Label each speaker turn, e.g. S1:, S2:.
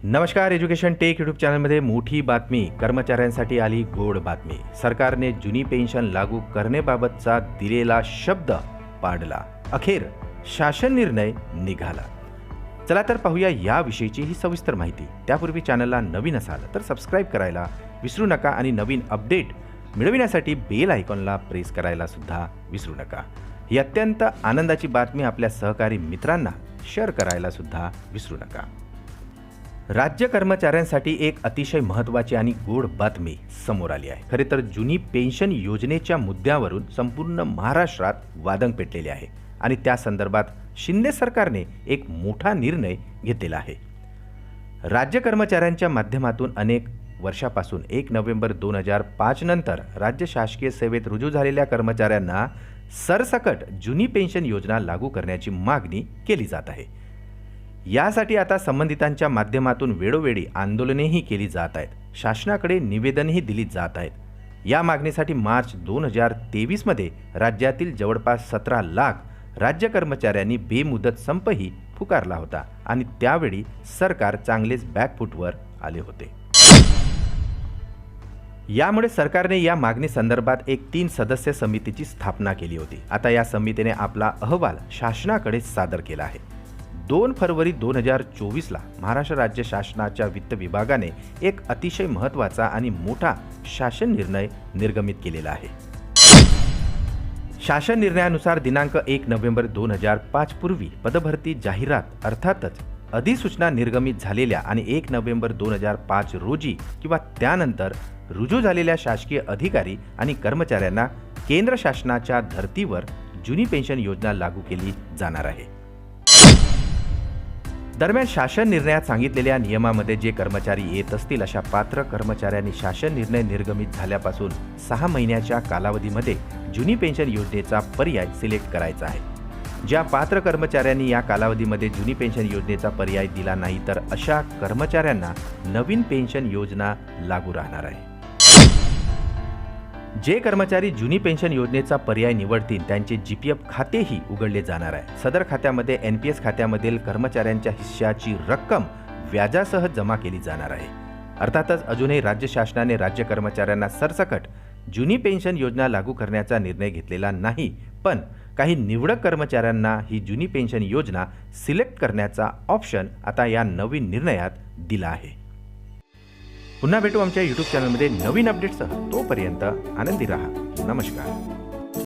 S1: नमस्कार, education take YouTube चॅनलमध्ये मोठी बातमी. कर्मचाऱ्यांसाठी आली गोड बातमी. सरकारने जुनी पेन्शन लागू करण्याबाबतचा दिलेला शब्द पाळला. अखेर शासन निर्णय निघाला. चला तर पाहूया याविषयीची ही सविस्तर माहिती. त्यापूर्वी चॅनलला नवीन असाल तर सबस्क्राईब करायला विसरू नका आणि नवीन अपडेट मिळविण्यासाठी बेल आयकॉनला प्रेस करायला सुद्धा विसरू नका. ही अत्यंत आनंदाची बातमी आपल्या सहकारी मित्रांना शेअर करायला सुद्धा विसरू नका. राज्य कर्मचाऱ्यांसाठी एक अतिशय महत्त्वाची आणि गोड बातमी समोर आली आहे. खरे तर जुनी पेन्शन योजनेच्या मुद्द्यावरून संपूर्ण महाराष्ट्रात वादंग पेटलेले आहे आणि त्या संदर्भात शिंदे सरकारने एक मोठा निर्णय घेतलेला आहे. राज्य कर्मचाऱ्यांच्या माध्यमातून अनेक वर्षापासून 1 नोव्हेंबर 2005 नंतर राज्य शासकीय सेवेत रुजू झालेल्या कर्मचाऱ्यांना सरसकट जुनी पेन्शन योजना लागू करण्याची मागणी केली जात आहे. यासाठी आता संबंधितांच्या माध्यमातून वेळोवेळी आंदोलनेही केली जात आहेत. शासनाकडे निवेदनही दिली जात आहेत. या मागणीसाठी मार्च 2023 मध्ये राज्यातील जवळपास 17 लाख राज्य कर्मचाऱ्यांनी बेमुदत संपही पुकारला होता आणि त्यावेळी सरकार चांगलेच बॅकफूटवर आले होते. यामुळे सरकारने या मागणी संदर्भात एक 3 सदस्य समितीची स्थापना केली होती. आता या समितीने आपला अहवाल शासनाकडे सादर केला आहे. 2 फरवरी 2024ला महाराष्ट्र राज्य शासनाच्या वित्त विभागाने एक अतिशय महत्त्वाचा आणि मोठा शासन निर्णय निर्गमित केलेला आहे. शासन निर्णयानुसार दिनांक 1 नोव्हेंबर 2005 पूर्वी पदभरती जाहिरात अर्थातच अधिसूचना निर्गमित झालेल्या आणि 1 नोव्हेंबर 2005 रोजी किंवा त्यानंतर रुजू झालेल्या शासकीय अधिकारी आणि कर्मचाऱ्यांना केंद्र शासनाच्या धर्तीवर जुनी पेन्शन योजना लागू केली जाणार आहे. दरम्यान शासन निर्णयात सांगितलेल्या नियमामध्ये जे कर्मचारी येत असतील अशा पात्र कर्मचाऱ्यांनी शासन निर्णय निर्गमित झाल्यापासून 6 महिन्याच्या कालावधीमध्ये जुनी पेन्शन योजनेचा पर्याय सिलेक्ट करायचा आहे. ज्या पात्र कर्मचाऱ्यांनी या कालावधीमध्ये जुनी पेन्शन योजनेचा पर्याय दिला नाही तर अशा कर्मचाऱ्यांना नवीन पेन्शन योजना लागू राहणार आहे. जे कर्मचारी जुनी पेन्शन योजनेचा पर्याय निवडतील त्यांचे जीपीएफ खातेही उघडले जाणार आहे. सदर खात्यामध्ये एनपीएस खात्यामधील कर्मचाऱ्यांच्या हिश्श्याची रक्कम व्याजासह जमा केली जाणार आहे. अर्थातच अजूनही राज्य शासनाने राज्य कर्मचाऱ्यांना सरसकट जुनी पेन्शन योजना लागू करण्याचा निर्णय घेतलेला नाही, पण काही निवडक कर्मचाऱ्यांना ही जुनी पेन्शन योजना सिलेक्ट करण्याचा ऑप्शन आता या नवीन निर्णयात दिला आहे. पुन्हा भेटू आमच्या यूट्यूब चॅनलमध्ये नवीन अपडेट्ससह. तोपर्यंत आनंदी रहा. नमस्कार.